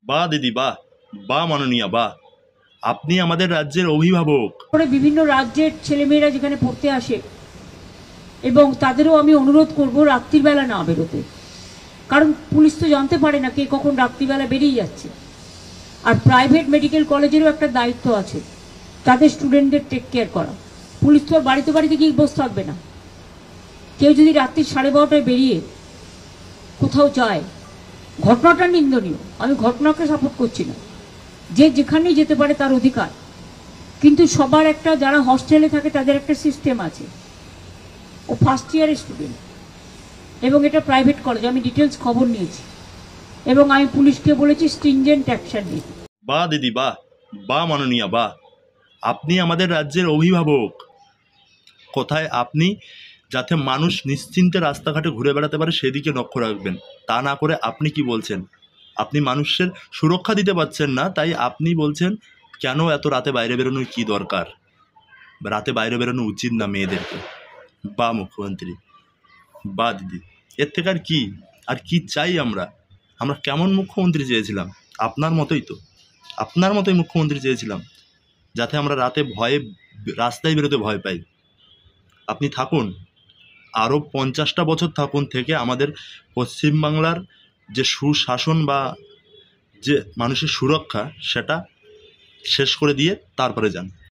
বাহ দিদি বাহ, বাহ মাননীয়া বাহ, আপনি আমাদের রাজ্যের অভিভাবক। করে বিভিন্ন রাজ্যের ছেলেমেয়েরা যেখানে পড়তে আসে, এবং তাদেরও আমি অনুরোধ করব রাত্রিবেলা না বেরোতে, কারণ পুলিশ তো জানতে পারে না কে কখন রাত্রিবেলা বেরিয়ে যাচ্ছে। আর প্রাইভেট মেডিকেল কলেজেরও একটা দায়িত্ব আছে তাদের স্টুডেন্টদের টেক কেয়ার করা। পুলিশ তো আর বাড়িতে বাড়িতে গিয়ে বসে থাকবে না। কেউ যদি রাত্রি 12:30টায় বেরিয়ে কোথাও যায়, ঘটনাটা নিন্দনীয়, আমি ঘটনাকে সাপোর্ট করছি না, যে যেখানেই যেতে পারে তার অধিকার, কিন্তু সবার একটা, যারা হস্টেলে থাকে তাদের একটা সিস্টেম আছে। ও ফার্স্ট ইয়ারের স্টুডেন্ট এবং এটা প্রাইভেট কলেজ, আমি ডিটেলস খবর নিয়েছি এবং আমি পুলিশকে বলেছি স্ট্রিনজেন্ট অ্যাকশন নিতে। বাহ দিদি বাহ, বাহ মাননীয়া বাহ, আপনি আমাদের রাজ্যের অভিভাবক। কোথায় আপনি যাতে মানুষ নিশ্চিন্তে রাস্তাঘাটে ঘুরে বেড়াতে পারে সেদিকে লক্ষ্য রাখবেন, তা না করে আপনি কি বলছেন? আপনি মানুষের সুরক্ষা দিতে পারছেন না, তাই আপনি বলছেন কেন এত রাতে বাইরে বেরোনোর কী দরকার, রাতে বাইরে বেরোনো উচিত না মেয়েদেরকে। বা মুখ্যমন্ত্রী, বা দিদি, এর থেকে আর কি চাই আমরা? আমরা কেমন মুখ্যমন্ত্রী চেয়েছিলাম? আপনার মতোই তো, আপনার মতোই মুখ্যমন্ত্রী চেয়েছিলাম, যাতে আমরা রাতে ভয়ে রাস্তায় বেরোতে ভয় পাই। আপনি থাকুন, আরও 50টা বছর থাকুন, থেকে আমাদের পশ্চিমবাংলার যে সুশাসন বা যে মানুষের সুরক্ষা সেটা শেষ করে দিয়ে তারপরে যান।